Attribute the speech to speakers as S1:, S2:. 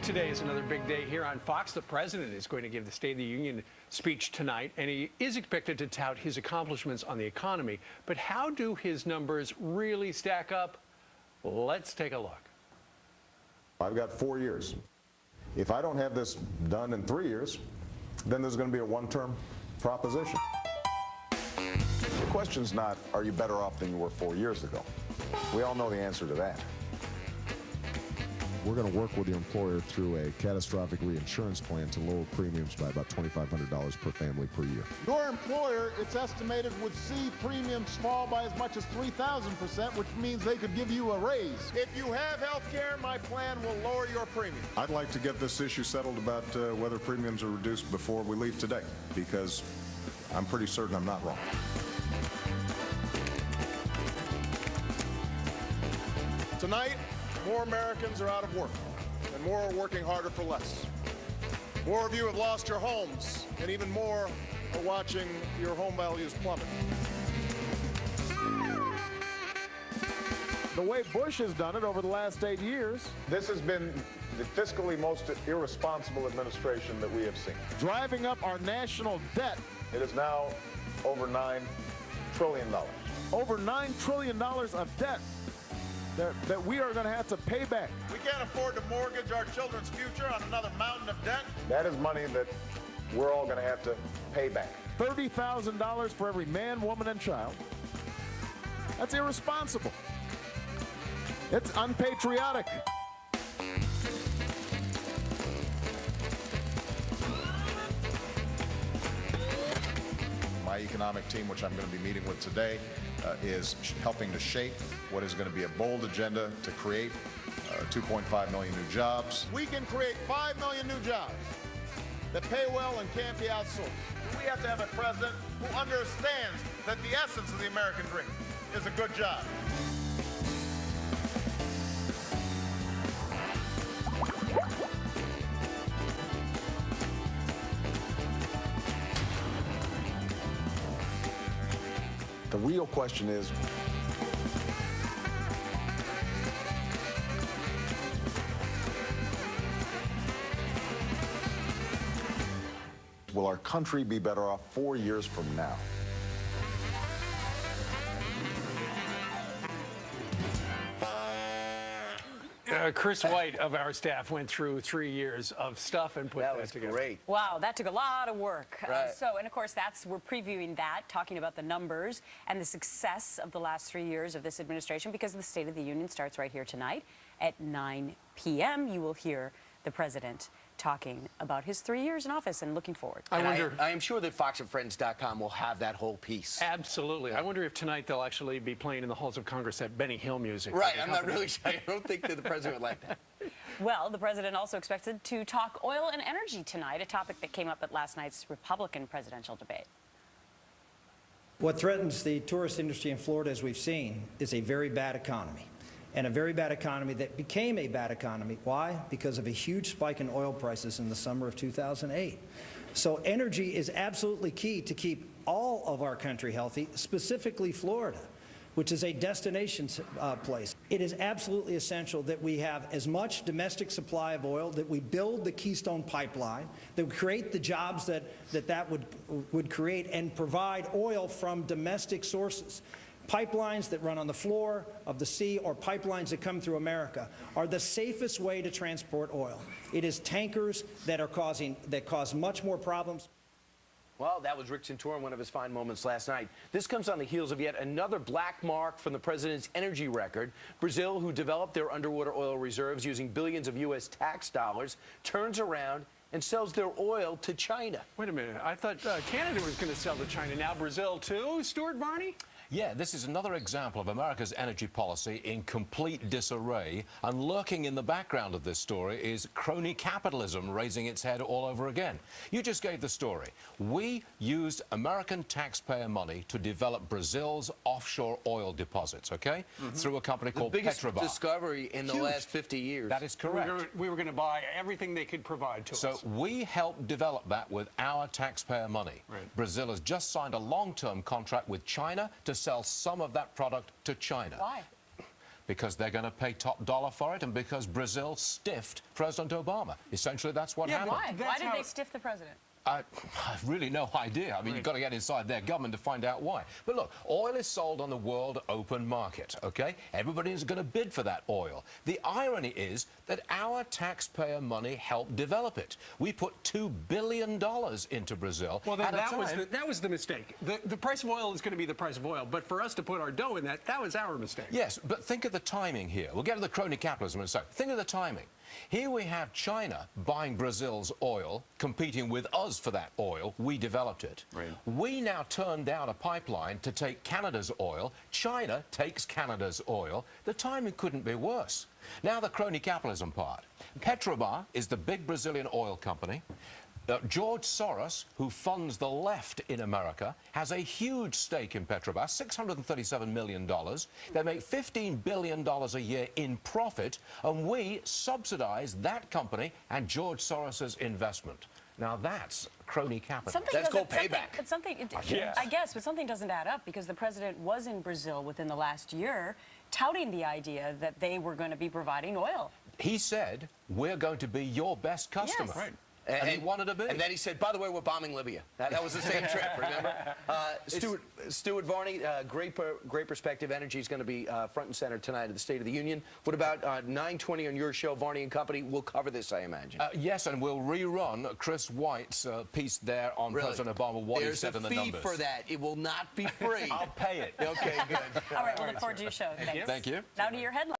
S1: Today is another big day here on Fox. The president is going to give the State of the Union speech tonight, and he is expected to tout his accomplishments on the economy. But how do his numbers really stack up? Let's take a look.
S2: I've got 4 years. If I don't have this done in 3 years, then there's going to be a one-term proposition. The question's not, are you better off than you were 4 years ago? We all know the answer to that.
S3: We're going to work with the employer through a catastrophic reinsurance plan to lower premiums by about $2,500 per family per year.
S4: Your employer, it's estimated, would see premiums fall by as much as 3,000%, which means they could give you a raise. If you have health care, my plan will lower your premium.
S2: I'd like to get this issue settled about whether premiums are reduced before we leave today, because I'm pretty certain I'm not wrong.
S4: Tonight, more Americans are out of work, and more are working harder for less. More of you have lost your homes, and even more are watching your home values plummet. The way Bush has done it over the last 8 years.
S2: This has been the fiscally most irresponsible administration that we have seen.
S4: Driving up our national debt.
S2: It is now over $9 trillion.
S4: Over $9 trillion of debt that we are going to have to pay back. We can't afford to mortgage our children's future on another mountain of debt.
S2: That is money that we're all going to have to pay back.
S4: $30,000 for every man, woman, and child. That's irresponsible. It's unpatriotic.
S2: My economic team, which I'm going to be meeting with today, is helping to shape what is going to be a bold agenda to create 2.5 million new jobs.
S4: We can create 5 million new jobs that pay well and can't be outsourced. We have to have a president who understands that the essence of the American dream is a good job.
S2: The real question is, will our country be better off 4 years from now?
S1: Chris White of our staff went through 3 years of stuff and put that together.
S5: Great.
S6: Wow, that took a lot of work.
S5: Right.
S6: And of course, we're previewing that, talking about the numbers and the success of the last 3 years of this administration, because the State of the Union starts right here tonight at 9 p.m. You will hear the president talking about his 3 years in office and looking forward.
S5: I am sure that FoxandFriends.com will have that whole piece.
S1: Absolutely. I wonder if tonight they'll actually be playing in the halls of Congress that Benny Hill music.
S5: Right, I'm not really sure. I don't think that the president would like that.
S6: Well, the president also expected to talk oil and energy tonight, a topic that came up at last night's Republican presidential debate.
S7: What threatens the tourist industry in Florida, as we've seen, is a very bad economy. And a very bad economy that became a bad economy. Why? Because of a huge spike in oil prices in the summer of 2008. So energy is absolutely key to keep all of our country healthy, specifically Florida, which is a destination place. It is absolutely essential that we have as much domestic supply of oil, that we build the Keystone Pipeline, that we create the jobs that would create, and provide oil from domestic sources. Pipelines that run on the floor of the sea or pipelines that come through America are the safest way to transport oil. It is tankers that cause much more problems.
S5: Well, that was Rick Santorum, one of his fine moments last night. This comes on the heels of yet another black mark from the president's energy record. Brazil, who developed their underwater oil reserves using billions of U.S. tax dollars, turns around and sells their oil to China.
S1: Wait a minute. I thought Canada was going to sell to China. Now Brazil, too? Stuart Varney?
S8: Yeah, this is another example of America's energy policy in complete disarray. And lurking in the background of this story is crony capitalism raising its head all over again. You just gave the story. We used American taxpayer money to develop Brazil's offshore oil deposits, okay? Through a company called Petrobras.
S5: The biggest discovery in the last 50 years.
S8: That is correct.
S1: We were going to buy everything they could provide to us.
S8: So we helped develop that with our taxpayer money.
S1: Right.
S8: Brazil has just signed a long-term contract with China to sell some of that product to China.
S6: Why?
S8: Because they're going to pay top dollar for it and because Brazil stiffed President Obama. Essentially, that's what happened.
S6: Why did they stiff the president?
S8: I have really no idea. I mean, you've got to get inside their government to find out why. But look, oil is sold on the world open market, okay? Everybody is going to bid for that oil. The irony is that our taxpayer money helped develop it. We put $2 billion into Brazil.
S1: Well, then that was the mistake. The price of oil is going to be the price of oil, but for us to put our dough in that was our mistake.
S8: Yes, but think of the timing here. We'll get to the crony capitalism in a second. Think of the timing. Here we have China buying Brazil's oil, competing with us for that oil. We developed it.
S5: Right.
S8: We now turn down a pipeline to take Canada's oil. China takes Canada's oil. The timing couldn't be worse. Now the crony capitalism part. Petrobras is the big Brazilian oil company. George Soros, who funds the left in America, has a huge stake in Petrobras, $637 million. They make $15 billion a year in profit, and we subsidize that company and George Soros's investment. Now that's crony capital.
S5: That's called payback.
S6: But something, I guess, but something doesn't add up because the president was in Brazil within the last year touting the idea that they were going to be providing oil.
S8: He said, we're going to be your best customer.
S6: Yes.
S1: Right.
S8: And he wanted to be.
S5: And then he said, by the way, we're bombing Libya. That was the same trip, remember? Stuart Varney, great perspective. Energy is going to be front and center tonight at the State of the Union. What about 9:20 on your show, Varney and Company? We'll cover this, I imagine.
S8: Yes, and we'll rerun Chris White's piece there on President Obama, what he said in the numbers.
S5: There's a fee for that. It will not be free.
S8: I'll pay it.
S5: Okay, good.
S6: All right, we'll look forward to your show. Thanks.
S8: Thank you.
S6: Now to your headline.